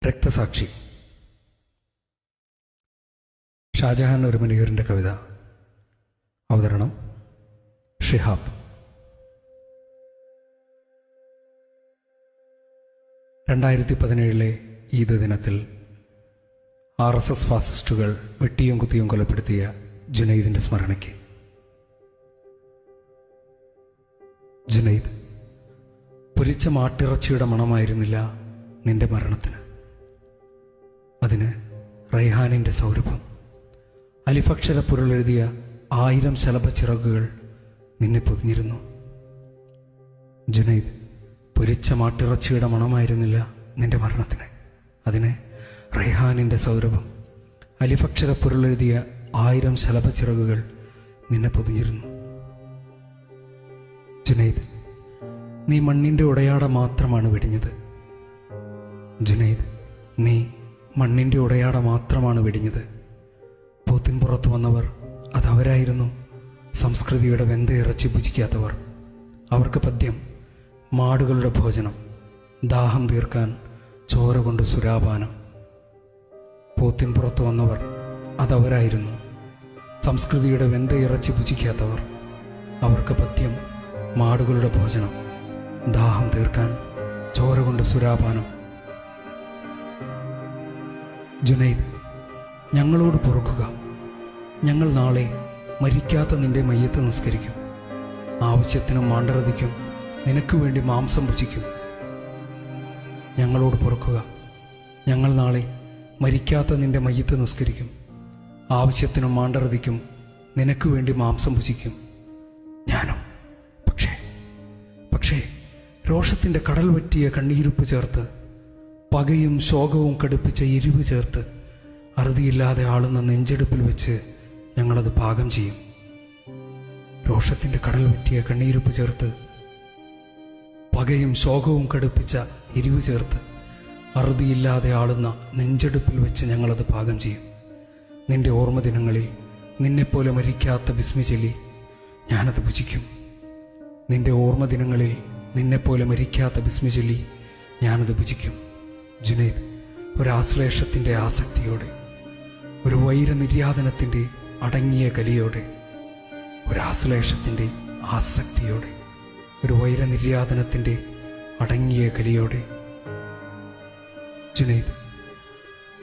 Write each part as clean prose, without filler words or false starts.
രക്തസാക്ഷി. ഷാജഹാൻ ഒരു മുനീറിൻ്റെ കവിത. അവതരണം ഷിഹാബ്. 2017 ഈദ് ദിനത്തിൽ RSS ഫാസിസ്റ്റുകൾ വെട്ടിയും കുത്തിയും കൊലപ്പെടുത്തിയ ജുനൈദിൻ്റെ സ്മരണയ്ക്ക്. ജുനൈദ്, പൊരിച്ച മാട്ടിറച്ചിയുടെ മണമായിരുന്നില്ല നിന്റെ മരണത്തിന്. അതിന് റൈഹാനിൻ്റെ സൗരഭം. അലിഫക്ഷര പൊരുളെഴുതിയ 1000 ശലഭച്ചിറകുകൾ നിന്നെ പൊതിഞ്ഞിരുന്നു. ജുനൈദ്, പൊരിച്ച മാട്ടിറച്ചിയുടെ മണമായിരുന്നില്ല നിന്റെ മരണത്തിന്. അതിന് റൈഹാനിൻ്റെ സൗരഭം. അലിഫക്ഷര പൊരുളെഴുതിയ 1000 ശലഭച്ചിറകുകൾ നിന്നെ പൊതിഞ്ഞിരുന്നു. ജുനൈദ്, നീ മണ്ണിൻ്റെ ഉടയാട മാത്രമാണ് വെടിഞ്ഞത്. ജുനൈദ്, നീ മണ്ണിൻ്റെ ഉടയാട മാത്രമാണ് വെടിഞ്ഞത്. പോത്തിൻപുറത്ത് വന്നവർ അതവരായിരുന്നു. സംസ്കൃതിയുടെ വെന്ത ഇറച്ചി ഭുജിക്കാത്തവർ. അവർക്ക് പദ്യം മാടുകളുടെ ഭോജനം, ദാഹം തീർക്കാൻ ചോര കൊണ്ട് സുരാപാനം. പോത്തിൻപുറത്ത് വന്നവർ അതവരായിരുന്നു. സംസ്കൃതിയുടെ വെന്ത ഇറച്ചി ഭുജിക്കാത്തവർ. അവർക്ക് പദ്യം മാടുകളുടെ ഭോജനം, ദാഹം തീർക്കാൻ ചോര കൊണ്ട് സുരാപാനം. ജുനൈദ്, ഞങ്ങളോട് പൊറുക്കുക. ഞങ്ങൾ നാളെ മരിക്കാത്ത നിന്റെ മയ്യത്ത് നിസ്കരിക്കും. ആവശ്യത്തിനും മാണ്ടറതിക്കും നിനക്ക് വേണ്ടി മാംസം ഭുജിക്കും. ഞങ്ങളോട് പൊറുക്കുക. ഞങ്ങൾ നാളെ മരിക്കാത്ത നിന്റെ മയ്യത്ത് നിസ്കരിക്കും. ആവശ്യത്തിനും മാണ്ടറതിക്കും നിനക്ക് വേണ്ടി മാംസം ഭുജിക്കും. ഞാനും പക്ഷേ രോഷത്തിൻ്റെ കടൽ വറ്റിയ കണ്ണീരുപ്പ് ചേർത്ത്, പകയും ശോകവും കടുപ്പിച്ച എരിവ് ചേർത്ത്, അറുതിയില്ലാതെ ആളുന്ന നെഞ്ചെടുപ്പിൽ വെച്ച് ഞങ്ങളത് പാകം ചെയ്യും. രോഷത്തിൻ്റെ കടൽ വറ്റിയ കണ്ണീരുപ്പ് ചേർത്ത്, പകയും ശോകവും കടുപ്പിച്ച എരിവ് ചേർത്ത്, അറുതിയില്ലാതെ ആളുന്ന നെഞ്ചെടുപ്പിൽ വെച്ച് ഞങ്ങളത് പാകം ചെയ്യും. നിന്റെ ഓർമ്മ ദിനങ്ങളിൽ നിന്നെപ്പോലെ മരിക്കാത്ത ബിസ്മി ചൊല്ലി ഞാനത് ഭുജിക്കും. നിന്റെ ഓർമ്മ ദിനങ്ങളിൽ നിന്നെപ്പോലെ മരിക്കാത്ത ബിസ്മി ചൊല്ലി ഞാനത് ഭുജിക്കും. ജുനൈദ്, ഒരാശ്ലേഷത്തിൻ്റെ ആസക്തിയോടെ, ഒരു വൈരനിര്യാതനത്തിൻ്റെ അടങ്ങിയ കലിയോടെ, ഒരാശ്ലേഷത്തിൻ്റെ ആസക്തിയോടെ, ഒരു വൈരനിര്യാതനത്തിൻ്റെ അടങ്ങിയ കലിയോടെ. ജുനൈദ്,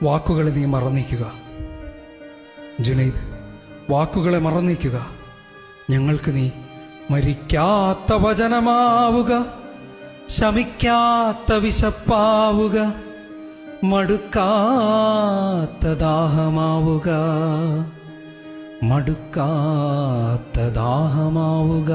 വാക്കുകളെ നീ മറന്നേക്കുക. ജുനൈദ്, വാക്കുകളെ മറന്നേക്കുക. ഞങ്ങൾക്ക് നീ മരിക്കാത്ത വചനമാവുക, ശമിക്കാത്ത വിശപ്പാവുക, മടുക്കാത്ത ദാഹമാവുക, മടുക്കാത്ത ദാഹമാവുക.